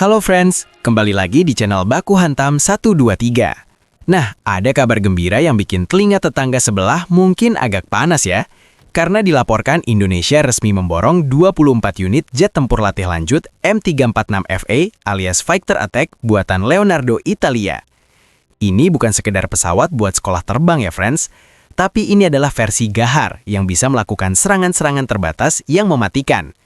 Halo friends, kembali lagi di channel Baku Hantam 123. Nah, ada kabar gembira yang bikin telinga tetangga sebelah mungkin agak panas ya. Karena dilaporkan Indonesia resmi memborong 24 unit jet tempur latih lanjut M346FA alias Fighter Attack buatan Leonardo Italia. Ini bukan sekedar pesawat buat sekolah terbang ya friends, tapi ini adalah versi Gahar yang bisa melakukan serangan-serangan terbatas yang mematikan.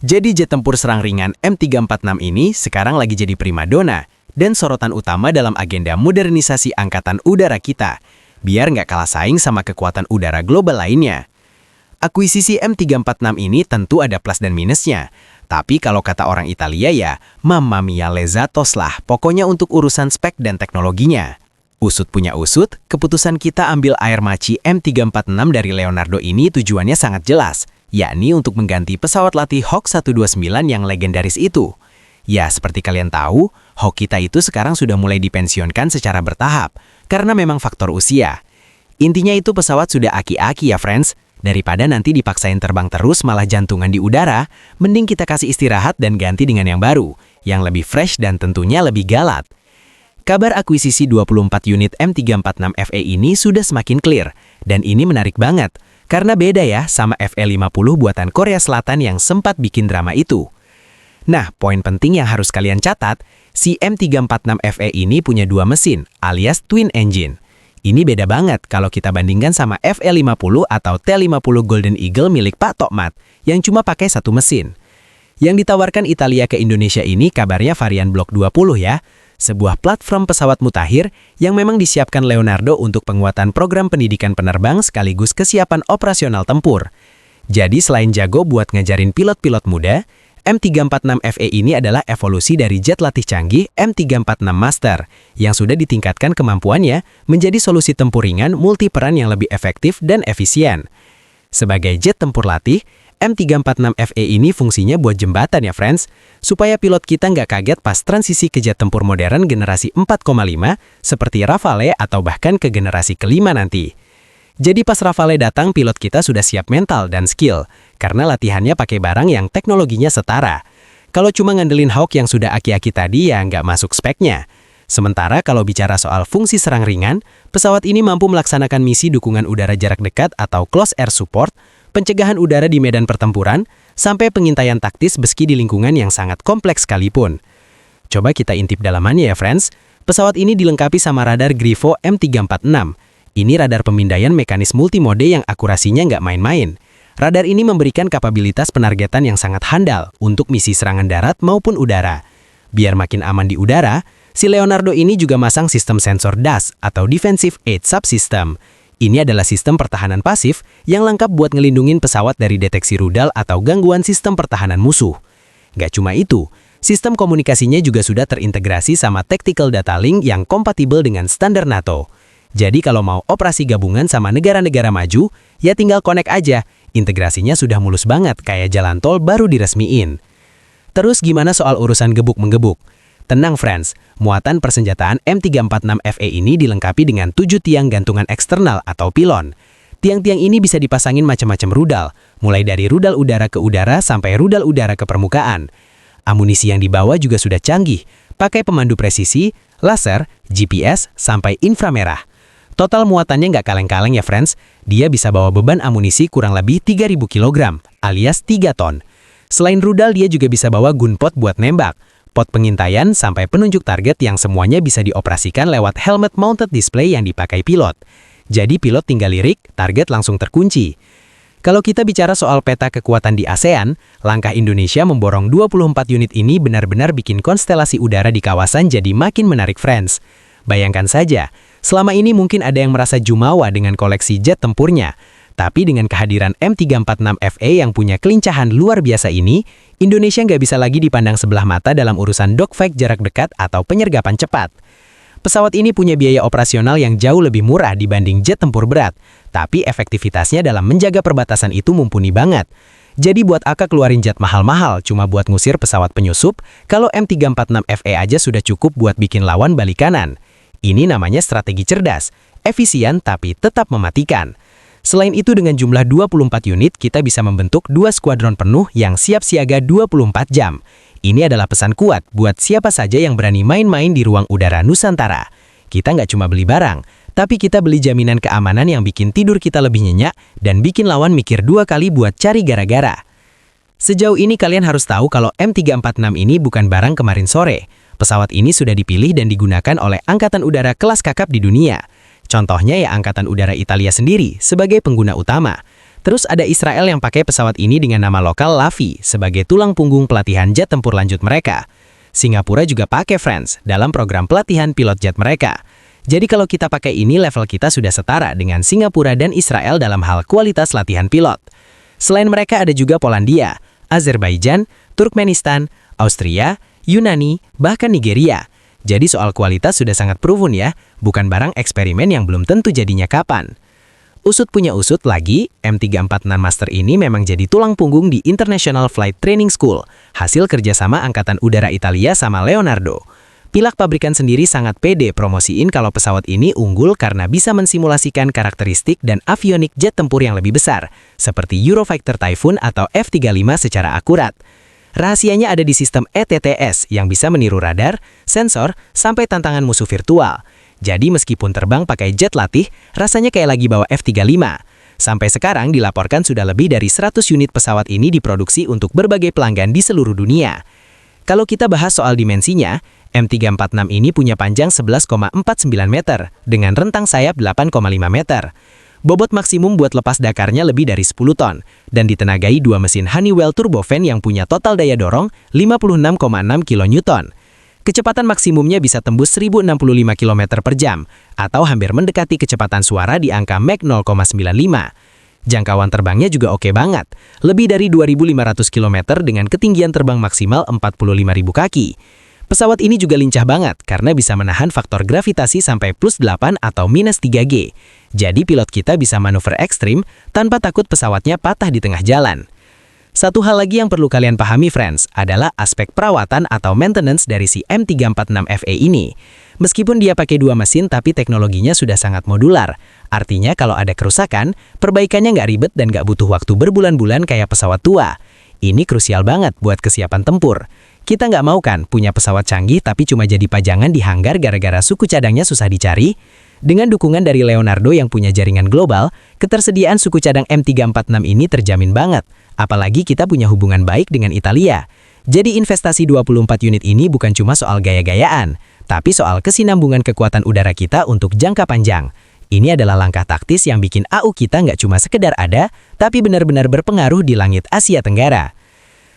Jadi jet tempur serang ringan M346 ini sekarang lagi jadi primadona dan sorotan utama dalam agenda modernisasi angkatan udara kita, biar nggak kalah saing sama kekuatan udara global lainnya. Akuisisi M346 ini tentu ada plus dan minusnya, tapi kalau kata orang Italia ya, mamma mia lezatos lah, pokoknya untuk urusan spek dan teknologinya. Usut punya usut, keputusan kita ambil air maci M346 dari Leonardo ini tujuannya sangat jelas, yakni untuk mengganti pesawat latih Hawk 129 yang legendaris itu. Ya, seperti kalian tahu, Hawk kita itu sekarang sudah mulai dipensiunkan secara bertahap, karena memang faktor usia. Intinya itu pesawat sudah aki-aki ya friends, daripada nanti dipaksain terbang terus malah jantungan di udara, mending kita kasih istirahat dan ganti dengan yang baru, yang lebih fresh dan tentunya lebih galat. Kabar akuisisi 24 unit M346FA ini sudah semakin clear, dan ini menarik banget, karena beda ya sama FA-50 buatan Korea Selatan yang sempat bikin drama itu. Nah, poin penting yang harus kalian catat, si M346FA ini punya dua mesin, alias twin engine. Ini beda banget kalau kita bandingkan sama FA-50 atau T-50 Golden Eagle milik Pak Tokmat, yang cuma pakai satu mesin. Yang ditawarkan Italia ke Indonesia ini kabarnya varian Block 20 ya, sebuah platform pesawat mutakhir yang memang disiapkan Leonardo untuk penguatan program pendidikan penerbang sekaligus kesiapan operasional tempur. Jadi selain jago buat ngajarin pilot-pilot muda, M346FA ini adalah evolusi dari jet latih canggih M346 Master yang sudah ditingkatkan kemampuannya menjadi solusi tempur ringan multiperan yang lebih efektif dan efisien. Sebagai jet tempur latih, M346FA ini fungsinya buat jembatan ya friends, supaya pilot kita nggak kaget pas transisi ke jet tempur modern generasi 4,5 seperti Rafale atau bahkan ke generasi kelima nanti. Jadi pas Rafale datang, pilot kita sudah siap mental dan skill, karena latihannya pakai barang yang teknologinya setara. Kalau cuma ngandelin Hawk yang sudah aki-aki tadi ya nggak masuk speknya. Sementara kalau bicara soal fungsi serang ringan, pesawat ini mampu melaksanakan misi dukungan udara jarak dekat atau close air support, pencegahan udara di medan pertempuran, sampai pengintaian taktis meski di lingkungan yang sangat kompleks sekalipun. Coba kita intip dalamannya ya friends, pesawat ini dilengkapi sama radar Grifo M346. Ini radar pemindaian mekanis multimode yang akurasinya nggak main-main. Radar ini memberikan kapabilitas penargetan yang sangat handal untuk misi serangan darat maupun udara. Biar makin aman di udara, si Leonardo ini juga masang sistem sensor DAS atau Defensive Aid Subsystem. Ini adalah sistem pertahanan pasif yang lengkap buat ngelindungin pesawat dari deteksi rudal atau gangguan sistem pertahanan musuh. Nggak cuma itu, sistem komunikasinya juga sudah terintegrasi sama Tactical Data Link yang kompatibel dengan standar NATO. Jadi kalau mau operasi gabungan sama negara-negara maju, ya tinggal connect aja. Integrasinya sudah mulus banget kayak jalan tol baru diresmiin. Terus gimana soal urusan gebuk-menggebuk? Tenang friends, muatan persenjataan M346FA ini dilengkapi dengan 7 tiang gantungan eksternal atau pilon. Tiang-tiang ini bisa dipasangin macam-macam rudal, mulai dari rudal udara ke udara sampai rudal udara ke permukaan. Amunisi yang dibawa juga sudah canggih, pakai pemandu presisi, laser, GPS, sampai inframerah. Total muatannya nggak kaleng-kaleng ya friends, dia bisa bawa beban amunisi kurang lebih 3.000 kg, alias 3 ton. Selain rudal dia juga bisa bawa gunpot buat nembak, pot pengintaian sampai penunjuk target yang semuanya bisa dioperasikan lewat helmet mounted display yang dipakai pilot. Jadi pilot tinggal lirik, target langsung terkunci. Kalau kita bicara soal peta kekuatan di ASEAN, langkah Indonesia memborong 24 unit ini benar-benar bikin konstelasi udara di kawasan jadi makin menarik friends. Bayangkan saja, selama ini mungkin ada yang merasa jumawa dengan koleksi jet tempurnya. Tapi dengan kehadiran M346FA yang punya kelincahan luar biasa ini, Indonesia nggak bisa lagi dipandang sebelah mata dalam urusan dogfight jarak dekat atau penyergapan cepat. Pesawat ini punya biaya operasional yang jauh lebih murah dibanding jet tempur berat, tapi efektivitasnya dalam menjaga perbatasan itu mumpuni banget. Jadi buat Aka keluarin jet mahal-mahal cuma buat ngusir pesawat penyusup, kalau M346FA aja sudah cukup buat bikin lawan balik kanan. Ini namanya strategi cerdas, efisien tapi tetap mematikan. Selain itu dengan jumlah 24 unit, kita bisa membentuk 2 skuadron penuh yang siap siaga 24 jam. Ini adalah pesan kuat buat siapa saja yang berani main-main di ruang udara Nusantara. Kita nggak cuma beli barang, tapi kita beli jaminan keamanan yang bikin tidur kita lebih nyenyak dan bikin lawan mikir 2 kali buat cari gara-gara. Sejauh ini kalian harus tahu kalau M346 ini bukan barang kemarin sore. Pesawat ini sudah dipilih dan digunakan oleh Angkatan Udara kelas kakap di dunia. Contohnya ya Angkatan Udara Italia sendiri sebagai pengguna utama. Terus ada Israel yang pakai pesawat ini dengan nama lokal Lavi sebagai tulang punggung pelatihan jet tempur lanjut mereka. Singapura juga pakai France dalam program pelatihan pilot jet mereka. Jadi kalau kita pakai ini level kita sudah setara dengan Singapura dan Israel dalam hal kualitas latihan pilot. Selain mereka ada juga Polandia, Azerbaijan, Turkmenistan, Austria, Yunani, bahkan Nigeria. Jadi soal kualitas sudah sangat proven ya, bukan barang eksperimen yang belum tentu jadinya kapan. Usut punya usut lagi, M346 Master ini memang jadi tulang punggung di International Flight Training School, hasil kerjasama Angkatan Udara Italia sama Leonardo. Pilak pabrikan sendiri sangat pede promosiin kalau pesawat ini unggul karena bisa mensimulasikan karakteristik dan avionik jet tempur yang lebih besar, seperti Eurofighter Typhoon atau F-35 secara akurat. Rahasianya ada di sistem ETTS yang bisa meniru radar, sensor, sampai tantangan musuh virtual. Jadi meskipun terbang pakai jet latih, rasanya kayak lagi bawa F-35. Sampai sekarang dilaporkan sudah lebih dari 100 unit pesawat ini diproduksi untuk berbagai pelanggan di seluruh dunia. Kalau kita bahas soal dimensinya, M346 ini punya panjang 11,49 meter dengan rentang sayap 8,5 meter. Bobot maksimum buat lepas dakarnya lebih dari 10 ton dan ditenagai 2 mesin Honeywell turbofan yang punya total daya dorong 56,6 kN. Kecepatan maksimumnya bisa tembus 1065 km per jam atau hampir mendekati kecepatan suara di angka Mach 0,95. Jangkauan terbangnya juga oke banget, lebih dari 2.500 km dengan ketinggian terbang maksimal 45.000 kaki. Pesawat ini juga lincah banget karena bisa menahan faktor gravitasi sampai +8 atau -3G. Jadi pilot kita bisa manuver ekstrim tanpa takut pesawatnya patah di tengah jalan. Satu hal lagi yang perlu kalian pahami friends adalah aspek perawatan atau maintenance dari si M346FE ini. Meskipun dia pakai 2 mesin tapi teknologinya sudah sangat modular. Artinya kalau ada kerusakan, perbaikannya nggak ribet dan nggak butuh waktu berbulan-bulan kayak pesawat tua. Ini krusial banget buat kesiapan tempur. Kita nggak mau kan punya pesawat canggih tapi cuma jadi pajangan di hanggar gara-gara suku cadangnya susah dicari? Dengan dukungan dari Leonardo yang punya jaringan global, ketersediaan suku cadang M346 ini terjamin banget. Apalagi kita punya hubungan baik dengan Italia. Jadi investasi 24 unit ini bukan cuma soal gaya-gayaan, tapi soal kesinambungan kekuatan udara kita untuk jangka panjang. Ini adalah langkah taktis yang bikin AU kita nggak cuma sekedar ada, tapi benar-benar berpengaruh di langit Asia Tenggara.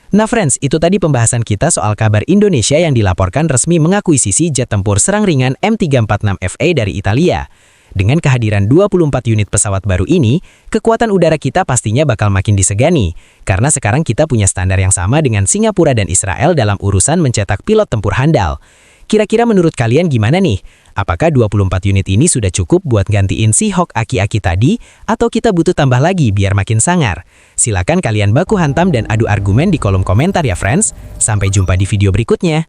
Nah friends, itu tadi pembahasan kita soal kabar Indonesia yang dilaporkan resmi mengakuisisi jet tempur serang ringan M346FE dari Italia. Dengan kehadiran 24 unit pesawat baru ini, kekuatan udara kita pastinya bakal makin disegani, karena sekarang kita punya standar yang sama dengan Singapura dan Israel dalam urusan mencetak pilot tempur handal. Kira-kira menurut kalian gimana nih? Apakah 24 unit ini sudah cukup buat gantiin si Hawk aki-aki tadi, atau kita butuh tambah lagi biar makin sangar? Silakan kalian baku hantam dan adu argumen di kolom komentar ya friends. Sampai jumpa di video berikutnya.